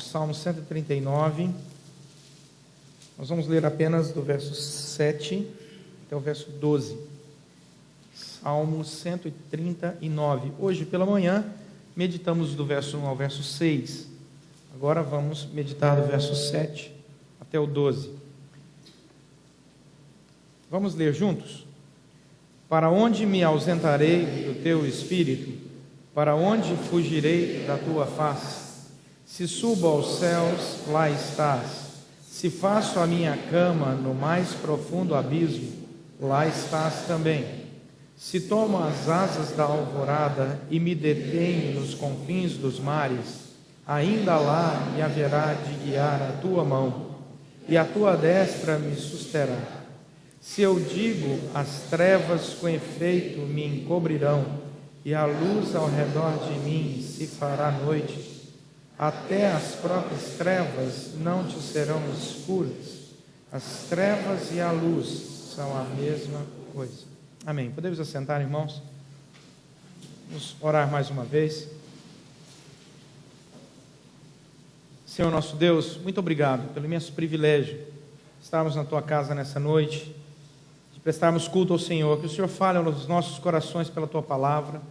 Salmo 139. Nós vamos ler apenas do verso 7 até o verso 12. Salmo 139. Hoje pela manhã meditamos do verso 1 ao verso 6. Agora vamos meditar do verso 7 até o 12. Vamos ler juntos? Para onde me ausentarei do teu espírito? Para onde fugirei da tua face? Se subo aos céus, lá estás. Se faço a minha cama no mais profundo abismo, lá estás também. Se tomo as asas da alvorada e me detenho nos confins dos mares, ainda lá me haverá de guiar a tua mão, e a tua destra me susterá. Se eu digo, as trevas com efeito me encobrirão, e a luz ao redor de mim se fará noite, até as próprias trevas não te serão escuras. As trevas e a luz são a mesma coisa. Amém. Podemos assentar, irmãos? Vamos orar mais uma vez. Senhor nosso Deus, muito obrigado pelo imenso privilégio de estarmos na tua casa nessa noite, de prestarmos culto ao Senhor. Que o Senhor fale aos nossos corações pela tua palavra,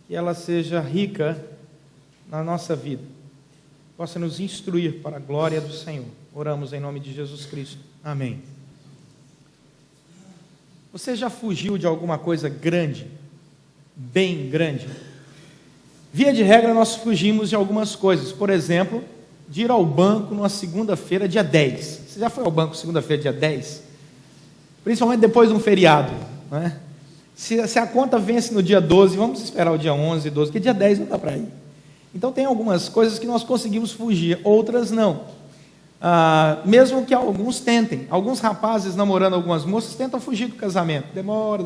que ela seja rica na nossa vida, possa nos instruir para a glória do Senhor. Oramos em nome de Jesus Cristo. Amém. Você já fugiu de alguma coisa grande? Bem grande? Via de regra, nós fugimos de algumas coisas. Por exemplo, de ir ao banco numa segunda-feira, dia 10. Você já foi ao banco segunda-feira, dia 10? Principalmente depois de um feriado, não é? Se a conta vence no dia 12, vamos esperar o dia 11, 12, porque dia 10 não dá para ir. Então tem algumas coisas que nós conseguimos fugir, outras não. Mesmo que alguns tentem. Alguns rapazes namorando algumas moças tentam fugir do casamento. Demora,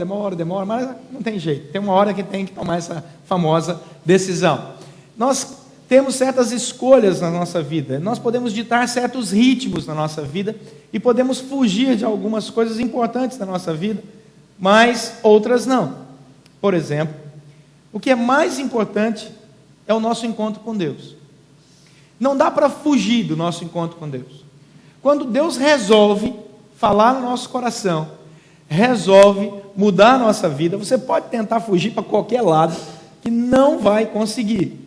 mas não tem jeito. Tem uma hora que tem que tomar essa famosa decisão. Nós temos certas escolhas na nossa vida. Nós podemos ditar certos ritmos na nossa vida e podemos fugir de algumas coisas importantes da nossa vida, mas outras não. Por exemplo, o que é mais importante é o nosso encontro com Deus. Não dá para fugir do nosso encontro com Deus. Quando Deus resolve falar no nosso coração, resolve mudar a nossa vida, você pode tentar fugir para qualquer lado, que não vai conseguir.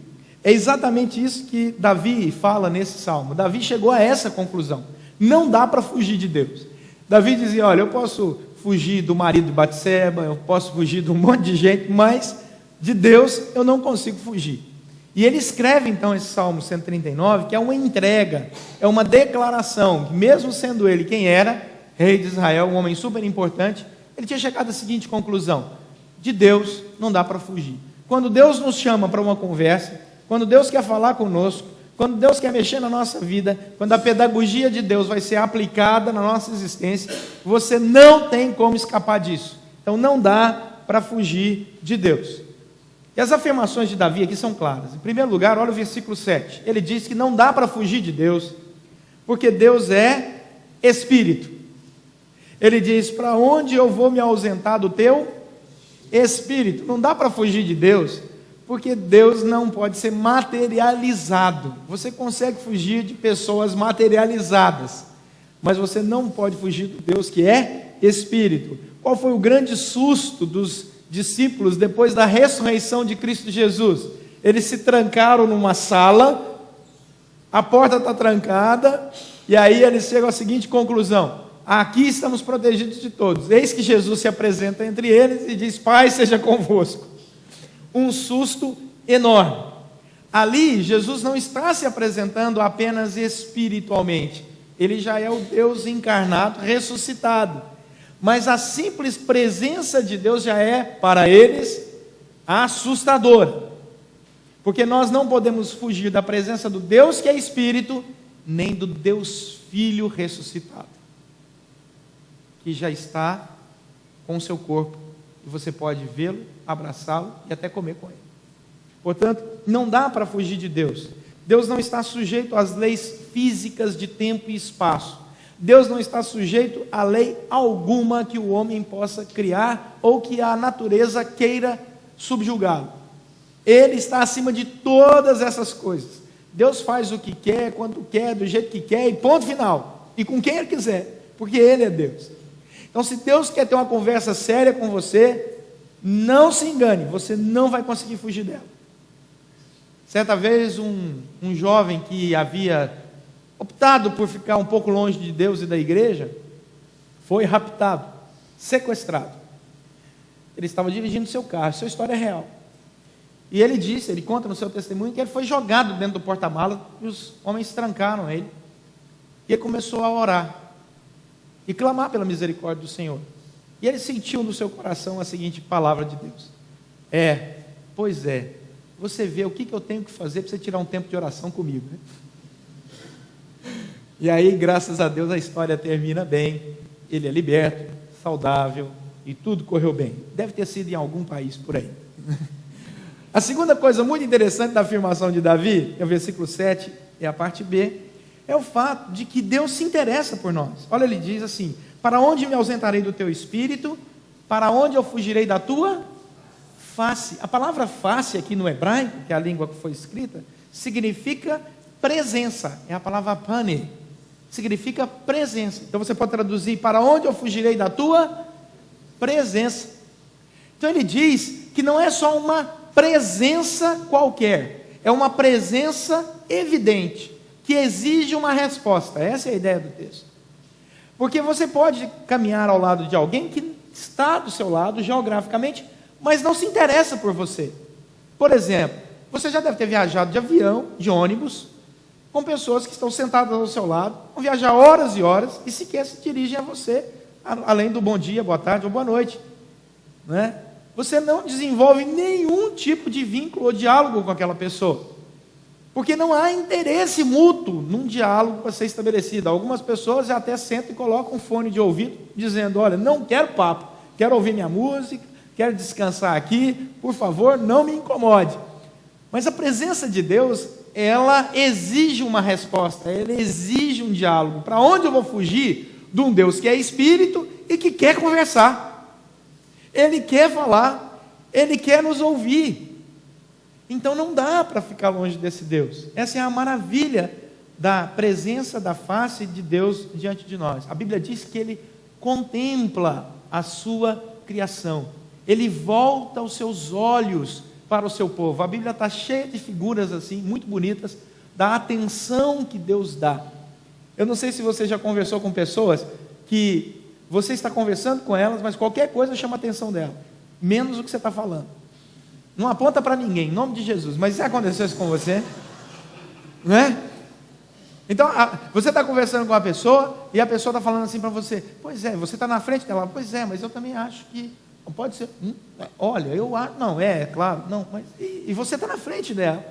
É exatamente isso que Davi fala nesse salmo. Davi chegou a essa conclusão. Não dá para fugir de Deus. Davi dizia, olha, eu posso fugir do marido de Batseba, eu posso fugir de um monte de gente, mas de Deus eu não consigo fugir. E ele escreve então esse Salmo 139, que é uma entrega, é uma declaração, que mesmo sendo ele quem era, rei de Israel, um homem super importante, ele tinha chegado à seguinte conclusão: de Deus não dá para fugir. Quando Deus nos chama para uma conversa, quando Deus quer falar conosco, quando Deus quer mexer na nossa vida, quando a pedagogia de Deus vai ser aplicada na nossa existência, você não tem como escapar disso. Então não dá para fugir de Deus. E as afirmações de Davi aqui são claras. Em primeiro lugar, olha o versículo 7. Ele diz que não dá para fugir de Deus, porque Deus é Espírito. Ele diz, para onde eu vou me ausentar do teu Espírito? Não dá para fugir de Deus, porque Deus não pode ser materializado. Você consegue fugir de pessoas materializadas, mas você não pode fugir do Deus que é Espírito. Qual foi o grande susto dos discípulos depois da ressurreição de Cristo Jesus? Eles se trancaram numa sala, a porta está trancada, e aí eles chegam à seguinte conclusão: aqui estamos protegidos de todos. Eis que Jesus se apresenta entre eles e diz, Pai seja convosco. Um susto enorme. Ali Jesus não está se apresentando apenas espiritualmente, ele já é o Deus encarnado, ressuscitado. Mas a simples presença de Deus já é, para eles, assustadora. Porque nós não podemos fugir da presença do Deus que é Espírito, nem do Deus Filho ressuscitado, que já está com o seu corpo, e você pode vê-lo, abraçá-lo e até comer com ele. Portanto, não dá para fugir de Deus. Deus não está sujeito às leis físicas de tempo e espaço. Deus não está sujeito a lei alguma que o homem possa criar ou que a natureza queira subjugá-lo. Ele está acima de todas essas coisas. Deus faz o que quer, quando quer, do jeito que quer, e ponto final. E com quem Ele quiser, porque Ele é Deus. Então, se Deus quer ter uma conversa séria com você, não se engane, você não vai conseguir fugir dela. Certa vez, um jovem que havia optado por ficar um pouco longe de Deus e da igreja, foi raptado, sequestrado. Ele estava dirigindo seu carro, sua história é real. E ele conta no seu testemunho que ele foi jogado dentro do porta-malas e os homens trancaram ele. E ele começou a orar e clamar pela misericórdia do Senhor. E ele sentiu no seu coração a seguinte palavra de Deus: pois é, você vê o que eu tenho que fazer para você tirar um tempo de oração comigo, né? E aí, graças a Deus, a história termina bem, ele é liberto, saudável, e tudo correu bem. Deve ter sido em algum país por aí. A segunda coisa muito interessante da afirmação de Davi, é o versículo 7, é a parte B, é o fato de que Deus se interessa por nós. Olha, ele diz assim: para onde me ausentarei do teu espírito? Para onde eu fugirei da tua face? A palavra face aqui no hebraico, que é a língua que foi escrita, significa presença, é a palavra pane, significa presença. Então você pode traduzir: para onde eu fugirei da tua presença? Então ele diz que não é só uma presença qualquer, é uma presença evidente, que exige uma resposta. Essa é a ideia do texto. Porque você pode caminhar ao lado de alguém que está do seu lado geograficamente, mas não se interessa por você. Por exemplo, você já deve ter viajado de avião, de ônibus, com pessoas que estão sentadas ao seu lado, vão viajar horas e horas e sequer se dirigem a você, além do bom dia, boa tarde ou boa noite, não é? Você não desenvolve nenhum tipo de vínculo ou diálogo com aquela pessoa, porque não há interesse mútuo num diálogo para ser estabelecido. Algumas pessoas já até sentam e colocam um fone de ouvido, dizendo: olha, não quero papo, quero ouvir minha música, quero descansar aqui, por favor, não me incomode. Mas a presença de Deus, ela exige uma resposta, ela exige um diálogo. Para onde eu vou fugir de um Deus que é espírito e que quer conversar? Ele quer falar, Ele quer nos ouvir. Então não dá para ficar longe desse Deus. Essa é a maravilha da presença da face de Deus diante de nós. A Bíblia diz que Ele contempla a sua criação, Ele volta os seus olhos para o seu povo. A Bíblia está cheia de figuras assim, muito bonitas, da atenção que Deus dá. Eu não sei se você já conversou com pessoas que você está conversando com elas, mas qualquer coisa chama a atenção dela, menos o que você está falando. Não aponta para ninguém, em nome de Jesus. Mas se acontecesse com você, não é? Então, você está conversando com uma pessoa e a pessoa está falando assim para você: pois é, você está na frente dela. Pois é, mas eu também acho que não pode ser. Olha, eu acho, não, claro, não, mas e você está na frente dela.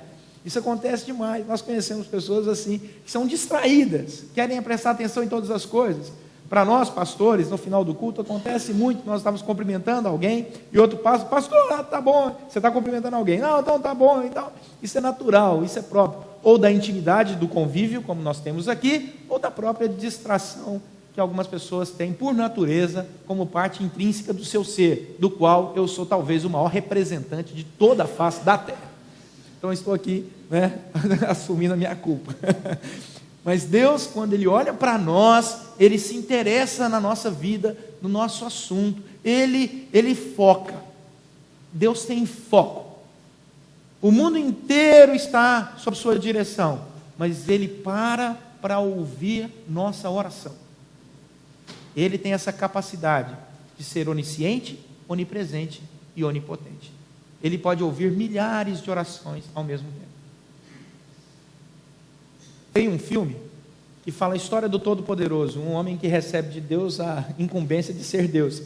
Isso acontece demais. Nós conhecemos pessoas assim, que são distraídas, querem prestar atenção em todas as coisas. Para nós, pastores, no final do culto, acontece muito. Nós estamos cumprimentando alguém e outro pastor, tá bom, você está cumprimentando alguém, não, então tá bom, então. Isso é natural, isso é próprio, ou da intimidade do convívio, como nós temos aqui, ou da própria distração que algumas pessoas têm por natureza, como parte intrínseca do seu ser, do qual eu sou talvez o maior representante de toda a face da terra. Então estou aqui, né, assumindo a minha culpa. Mas Deus, quando Ele olha para nós, Ele se interessa na nossa vida, no nosso assunto, Ele foca. Deus tem foco. O mundo inteiro está sob sua direção, mas Ele para ouvir nossa oração. Ele tem essa capacidade de ser onisciente, onipresente e onipotente. Ele pode ouvir milhares de orações ao mesmo tempo. Tem um filme que fala a história do Todo-Poderoso, um homem que recebe de Deus a incumbência de ser Deus.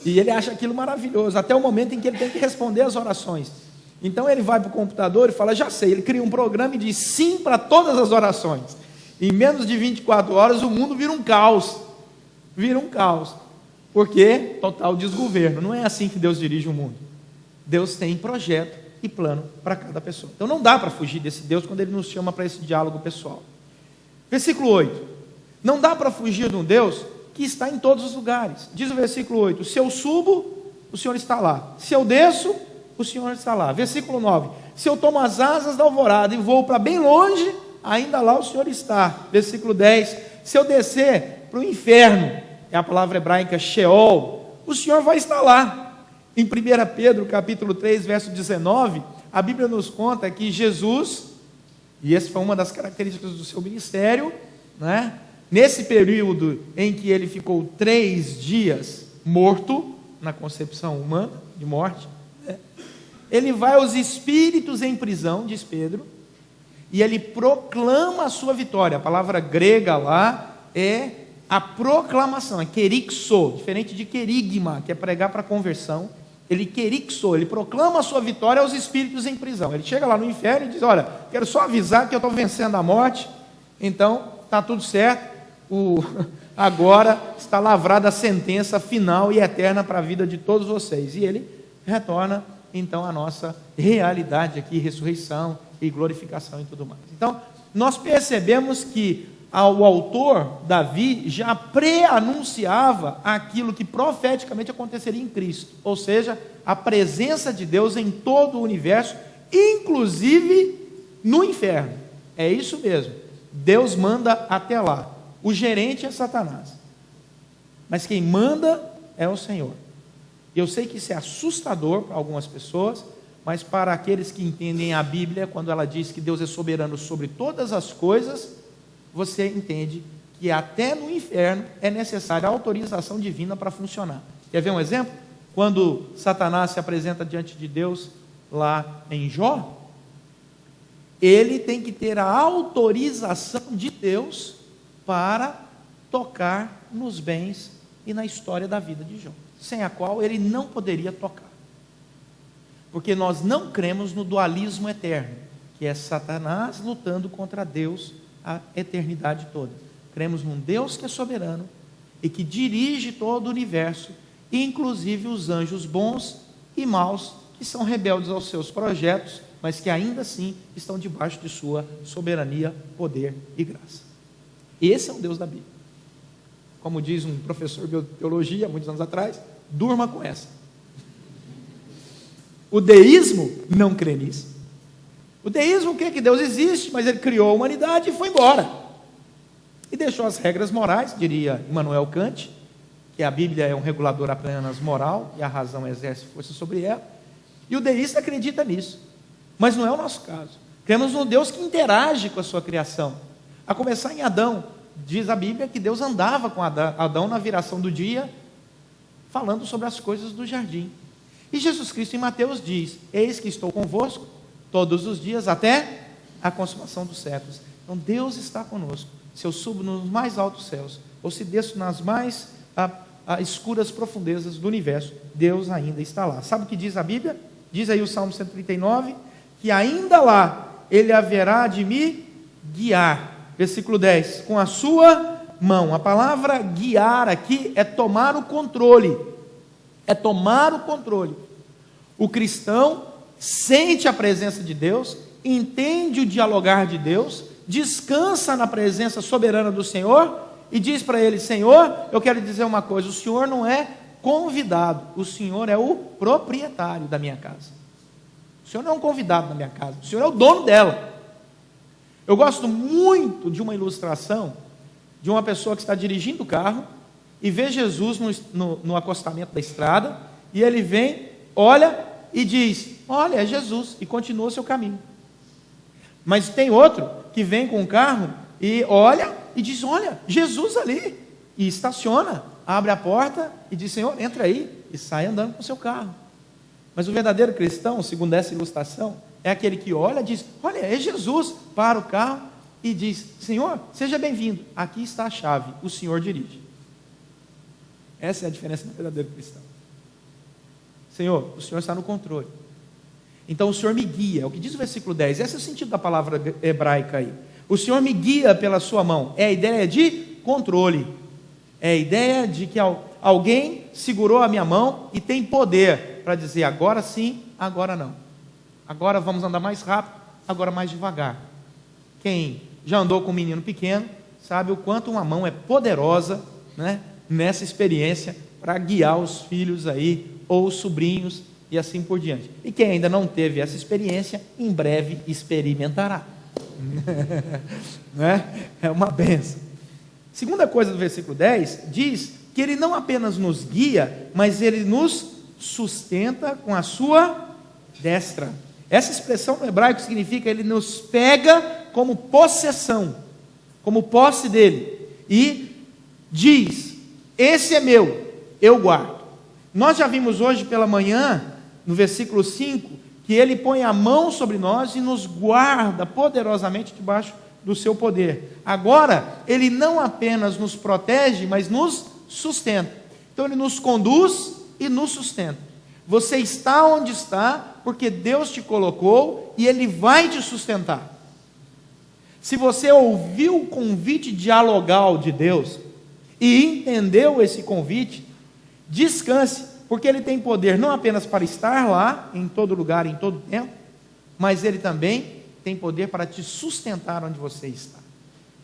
E ele acha aquilo maravilhoso, até o momento em que ele tem que responder as orações. Então ele vai para o computador e fala: já sei, ele cria um programa e diz sim para todas as orações. Em menos de 24 horas o mundo vira um caos. Vira um caos. Porque total desgoverno. Não é assim que Deus dirige o mundo. Deus tem projeto e plano para cada pessoa. Então não dá para fugir desse Deus quando Ele nos chama para esse diálogo pessoal. Versículo 8. Não dá para fugir de um Deus que está em todos os lugares. Diz o versículo 8: se eu subo, o Senhor está lá. Se eu desço, o Senhor está lá. Versículo 9. Se eu tomo as asas da alvorada e vou para bem longe, ainda lá o Senhor está. Versículo 10. Se eu descer para o inferno, é a palavra hebraica Sheol, o Senhor vai estar lá. Em 1 Pedro, capítulo 3, verso 19, a Bíblia nos conta que Jesus, e essa foi uma das características do seu ministério, né? Nesse período em que ele ficou 3 dias morto, na concepção humana de morte, né? Ele vai aos espíritos em prisão, diz Pedro, e ele proclama a sua vitória. A palavra grega lá é a proclamação, é kerixo, diferente de querigma, que é pregar para conversão. Ele kerixo, ele proclama a sua vitória aos espíritos em prisão. Ele chega lá no inferno e diz: olha, quero só avisar que eu estou vencendo a morte, então está tudo certo, agora está lavrada a sentença final e eterna para a vida de todos vocês. E ele retorna então a nossa realidade aqui, ressurreição e glorificação e tudo mais. Então, nós percebemos que o autor, Davi, já pré-anunciava aquilo que profeticamente aconteceria em Cristo, ou seja, a presença de Deus em todo o universo, inclusive no inferno. É isso mesmo, Deus manda até lá. O gerente é Satanás, mas quem manda é o Senhor. Eu sei que isso é assustador para algumas pessoas, mas para aqueles que entendem a Bíblia, quando ela diz que Deus é soberano sobre todas as coisas, você entende que até no inferno é necessária a autorização divina para funcionar. Quer ver um exemplo? Quando Satanás se apresenta diante de Deus lá em Jó, ele tem que ter a autorização de Deus para tocar nos bens e na história da vida de Jó, sem a qual ele não poderia tocar. Porque nós não cremos no dualismo eterno, que é Satanás lutando contra Deus a eternidade toda. Cremos num Deus que é soberano e que dirige todo o universo, inclusive os anjos bons e maus, que são rebeldes aos seus projetos, mas que ainda assim estão debaixo de sua soberania, poder e graça. Esse é o Deus da Bíblia. Como diz um professor de teologia, muitos anos atrás, durma com essa. O deísmo não crê nisso. O deísmo crê que Deus existe, mas ele criou a humanidade e foi embora. E deixou as regras morais, diria Immanuel Kant, que a Bíblia é um regulador apenas moral e a razão exerce força sobre ela. E o deísta acredita nisso. Mas não é o nosso caso. Cremos num Deus que interage com a sua criação. A começar em Adão. Diz a Bíblia que Deus andava com Adão na viração do dia, falando sobre as coisas do jardim. E Jesus Cristo em Mateus diz: eis que estou convosco todos os dias até a consumação dos séculos. Então Deus está conosco. Se eu subo nos mais altos céus, ou se desço nas mais escuras profundezas do universo, Deus ainda está lá. Sabe o que diz a Bíblia? Diz aí o Salmo 139, que ainda lá Ele haverá de me guiar. Versículo 10, com a sua mão. A palavra guiar aqui é tomar o controle. É tomar o controle. O cristão sente a presença de Deus, entende o dialogar de Deus, descansa na presença soberana do Senhor e diz para ele: Senhor, eu quero dizer uma coisa, o Senhor não é convidado, o Senhor é o proprietário da minha casa. O Senhor não é um convidado da minha casa, o Senhor é o dono dela. Eu gosto muito de uma ilustração de uma pessoa que está dirigindo o carro e vê Jesus no acostamento da estrada, e ele vem, olha e diz: olha, é Jesus, e continua o seu caminho. Mas tem outro que vem com o carro e olha e diz: olha, Jesus ali, e estaciona, abre a porta e diz: Senhor, entra aí, e sai andando com o seu carro. Mas o verdadeiro cristão, segundo essa ilustração, é aquele que olha e diz: olha, é Jesus, para o carro e diz: Senhor, seja bem-vindo, aqui está a chave, o Senhor dirige. Essa é a diferença do verdadeiro cristão. Senhor, o Senhor está no controle, então o Senhor me guia, é o que diz o versículo 10, esse é o sentido da palavra hebraica aí. O Senhor me guia pela sua mão, é a ideia de controle, é a ideia de que alguém segurou a minha mão e tem poder para dizer: agora sim, agora não, agora vamos andar mais rápido, agora mais devagar. Quem já andou com um menino pequeno sabe o quanto uma mão é poderosa, né, nessa experiência para guiar os filhos aí, ou os sobrinhos, e assim por diante. E quem ainda não teve essa experiência, em breve experimentará. Né? É uma benção. Segunda coisa do versículo 10, diz que Ele não apenas nos guia, mas Ele nos sustenta com a sua destra. Essa expressão no hebraico significa Ele nos pega como possessão, como posse dEle, e diz, esse é meu, eu guardo. Nós já vimos hoje pela manhã, no versículo 5, que Ele põe a mão sobre nós e nos guarda poderosamente debaixo do seu poder. Agora, Ele não apenas nos protege, mas nos sustenta. Então Ele nos conduz e nos sustenta. Você está onde está, porque Deus te colocou e Ele vai te sustentar. Se você ouviu o convite dialogal de Deus e entendeu esse convite, descanse, porque Ele tem poder não apenas para estar lá, em todo lugar, em todo tempo, mas Ele também tem poder para te sustentar onde você está.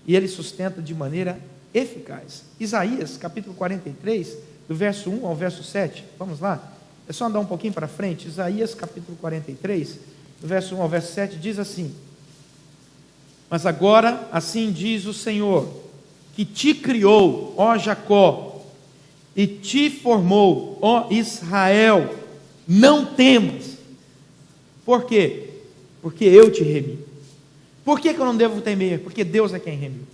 E Ele sustenta de maneira eficaz. Isaías, capítulo 43, do verso 1 ao verso 7, vamos lá? É só andar um pouquinho para frente. Isaías, capítulo 43, do verso 1 ao verso 7, diz assim: mas agora, assim diz o Senhor, que te criou, ó Jacó, e te formou, ó Israel, não temas. Por quê? Porque eu te remi. Por que eu não devo temer? Porque Deus é quem remiu.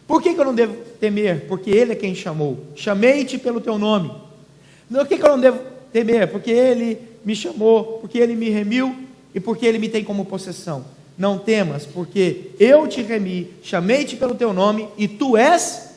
Por que eu não devo temer? Porque Ele é quem chamou. Chamei-te pelo teu nome. Por que eu não devo temer? Porque Ele me chamou, porque Ele me remiu e porque Ele me tem como possessão. Não temas, porque eu te remi, chamei-te pelo teu nome e tu és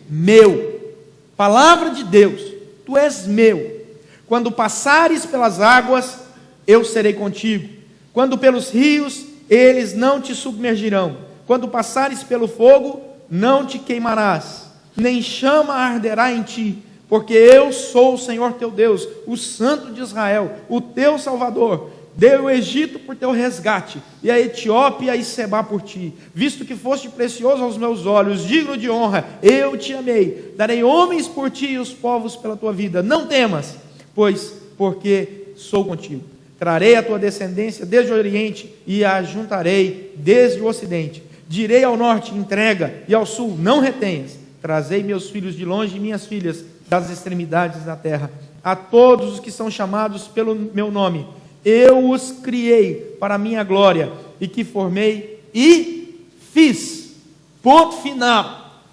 meu. Palavra de Deus, tu és meu. Quando passares pelas águas, eu serei contigo. Quando pelos rios, eles não te submergirão. Quando passares pelo fogo, não te queimarás, nem chama arderá em ti, porque eu sou o Senhor teu Deus, o Santo de Israel, o teu Salvador. Dei o Egito por teu resgate, e a Etiópia e Sebá por ti, visto que foste precioso aos meus olhos, digno de honra, eu te amei, darei homens por ti e os povos pela tua vida. Não temas, pois porque sou contigo. Trarei a tua descendência desde o oriente e a juntarei desde o ocidente. Direi ao norte, entrega, e ao sul, não retenhas. Trazei meus filhos de longe e minhas filhas das extremidades da terra. A todos os que são chamados pelo meu nome, eu os criei para a minha glória, e que formei e fiz. Ponto final.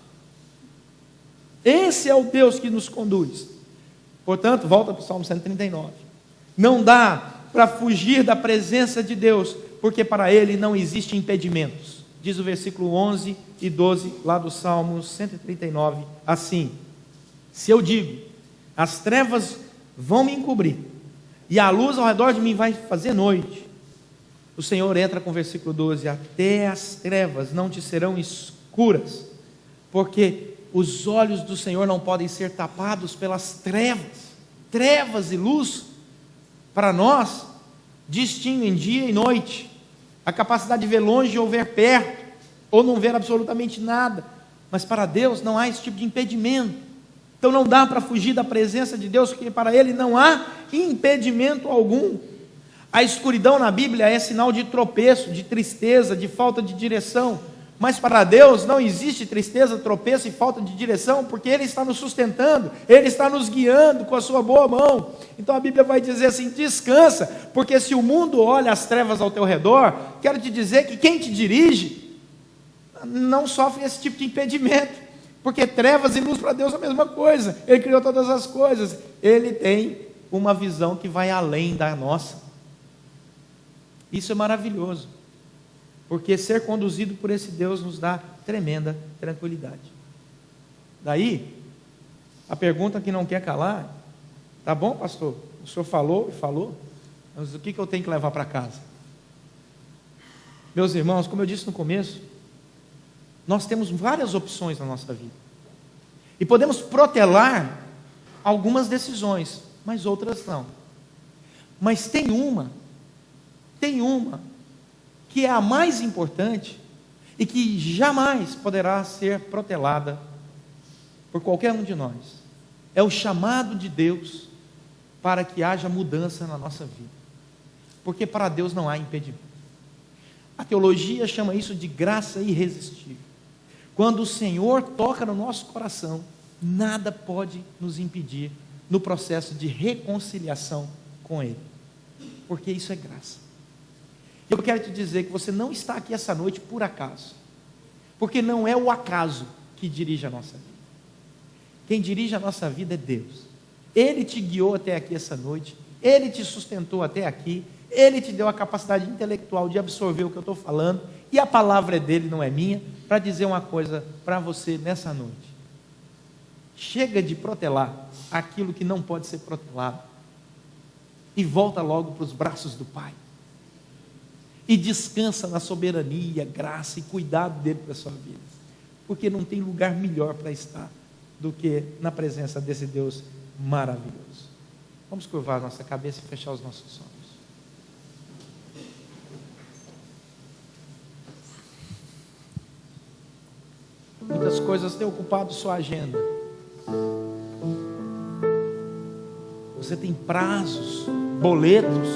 Esse é o Deus que nos conduz. Portanto, volta para o Salmo 139. Não dá para fugir da presença de Deus, porque para Ele não existem impedimentos. Diz o versículo 11 e 12, lá do Salmo 139, assim: se eu digo, as trevas vão me encobrir, e a luz ao redor de mim vai fazer noite, o Senhor entra com o versículo 12, até as trevas não te serão escuras, porque os olhos do Senhor não podem ser tapados pelas trevas. Trevas e luz, para nós, distinguem dia e noite, a capacidade de ver longe ou ver perto, ou não ver absolutamente nada, mas para Deus não há esse tipo de impedimento. Então não dá para fugir da presença de Deus, porque para Ele não há impedimento algum. A escuridão na Bíblia é sinal de tropeço, de tristeza, de falta de direção, mas para Deus não existe tristeza, tropeço e falta de direção, porque Ele está nos sustentando, Ele está nos guiando com a sua boa mão. Então a Bíblia vai dizer assim: descansa, porque se o mundo olha as trevas ao teu redor, quero te dizer que quem te dirige não sofre esse tipo de impedimento, porque trevas e luz para Deus é a mesma coisa. Ele criou todas as coisas, Ele tem uma visão que vai além da nossa. Isso é maravilhoso, porque ser conduzido por esse Deus nos dá tremenda tranquilidade. Daí, a pergunta que não quer calar: tá bom, pastor, o senhor falou e falou, mas o que eu tenho que levar para casa? Meus irmãos, como eu disse no começo, nós temos várias opções na nossa vida, e podemos protelar algumas decisões, mas outras não. Mas tem uma que é a mais importante e que jamais poderá ser protelada por qualquer um de nós. É o chamado de Deus para que haja mudança na nossa vida. Porque para Deus não há impedimento. A teologia chama isso de graça irresistível. Quando o Senhor toca no nosso coração, nada pode nos impedir no processo de reconciliação com Ele, porque isso é graça. Eu quero te dizer que você não está aqui essa noite por acaso, porque não é o acaso que dirige a nossa vida. Quem dirige a nossa vida é Deus. Ele te guiou até aqui essa noite, Ele te sustentou até aqui, Ele te deu a capacidade intelectual de absorver o que eu estou falando, e a palavra é dele, não é minha, para dizer uma coisa para você nessa noite. Chega de protelar aquilo que não pode ser protelado, e volta logo para os braços do Pai, e descansa na soberania, graça e cuidado dele para a sua vida, porque não tem lugar melhor para estar do que na presença desse Deus maravilhoso. Vamos curvar nossa cabeça e fechar os nossos olhos. Muitas coisas têm ocupado sua agenda. Você tem prazos, boletos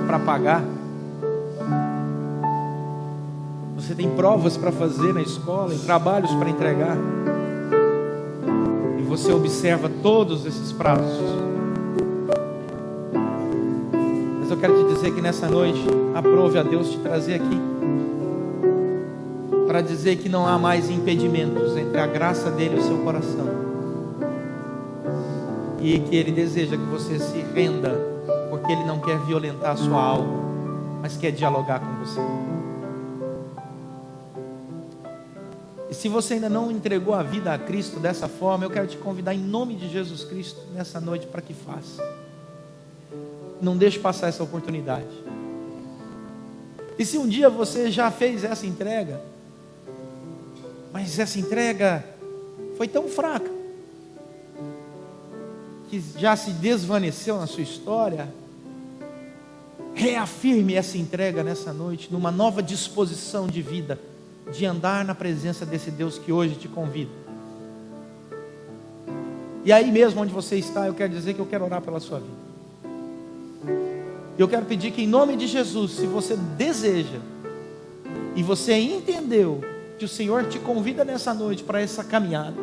para pagar. Você tem provas para fazer na escola e trabalhos para entregar. E você observa todos esses prazos. Mas eu quero te dizer que nessa noite, aprove a Deus te trazer aqui para dizer que não há mais impedimentos entre a graça dele e o seu coração, e que ele deseja que você se renda, porque ele não quer violentar a sua alma, mas quer dialogar com você. E se você ainda não entregou a vida a Cristo dessa forma, eu quero te convidar em nome de Jesus Cristo nessa noite para que faça. Não deixe passar essa oportunidade. E se um dia você já fez essa entrega, mas essa entrega foi tão fraca que já se desvaneceu na sua história, reafirme essa entrega nessa noite, numa nova disposição de vida, de andar na presença desse Deus que hoje te convida. E aí mesmo onde você está, eu quero dizer que eu quero orar pela sua vida. Eu quero pedir que em nome de Jesus, se você deseja, e você entendeu que o Senhor te convida nessa noite para essa caminhada,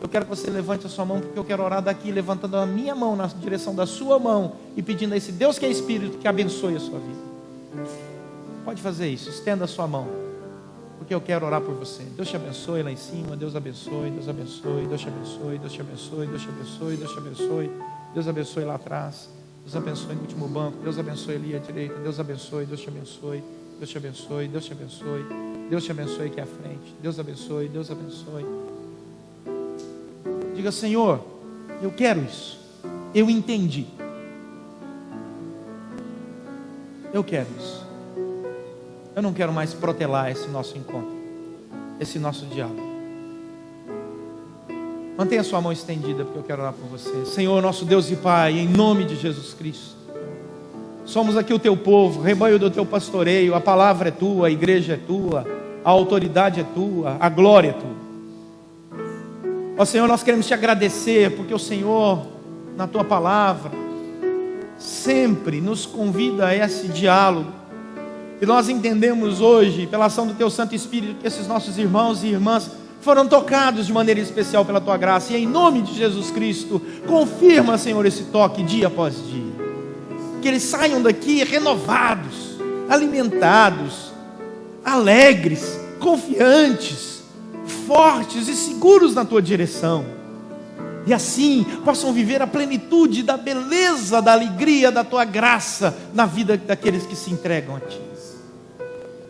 eu quero que você levante a sua mão, porque eu quero orar daqui, levantando a minha mão na direção da sua mão, e pedindo a esse Deus que é Espírito, que abençoe a sua vida. Pode fazer isso, estenda a sua mão, porque eu quero orar por você. Deus te abençoe lá em cima, Deus abençoe, Deus abençoe, Deus te abençoe, Deus te abençoe, Deus te abençoe, Deus te abençoe, Deus abençoe lá atrás, Deus abençoe no último banco, Deus abençoe ali à direita, Deus abençoe, Deus te abençoe, Deus te abençoe, Deus te abençoe, Deus te abençoe aqui à frente, Deus abençoe, Deus abençoe. Diga: Senhor, eu quero isso, eu entendi, eu quero isso, eu não quero mais protelar esse nosso encontro, esse nosso diálogo. Mantenha sua mão estendida, porque eu quero orar por você. Senhor, nosso Deus e Pai, em nome de Jesus Cristo, somos aqui o teu povo, rebanho do teu pastoreio. A palavra é tua, a igreja é tua, a autoridade é tua, a glória é tua. Ó Senhor, nós queremos te agradecer, porque o Senhor, na tua palavra, sempre nos convida a esse diálogo. E nós entendemos hoje, pela ação do teu Santo Espírito, que esses nossos irmãos e irmãs foram tocados de maneira especial pela tua graça. E em nome de Jesus Cristo, confirma, Senhor, esse toque dia após dia. Que eles saiam daqui renovados, alimentados, alegres, confiantes, fortes e seguros na tua direção. E assim possam viver a plenitude da beleza, da alegria, da tua graça na vida daqueles que se entregam a ti.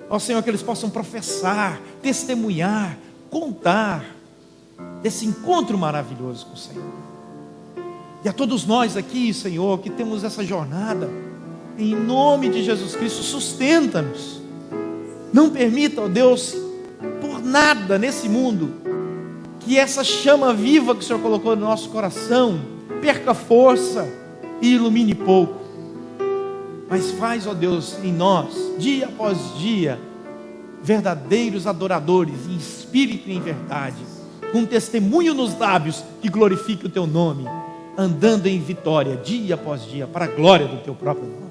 Ó Senhor, que eles possam professar, testemunhar, contar desse encontro maravilhoso com o Senhor. E a todos nós aqui, Senhor, que temos essa jornada, em nome de Jesus Cristo, sustenta-nos. Não permita, ó Deus, por nada nesse mundo, que essa chama viva que o Senhor colocou no nosso coração perca força e ilumine pouco. Mas faz, ó Deus, em nós, dia após dia, verdadeiros adoradores, em espírito e em verdade, com testemunho nos lábios que glorifique o teu nome, andando em vitória, dia após dia, para a glória do teu próprio nome.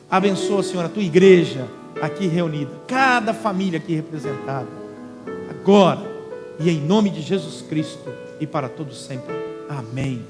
Abençoa, Senhor, a tua igreja aqui reunida, cada família aqui representada, agora e em nome de Jesus Cristo e para todos sempre. Amém.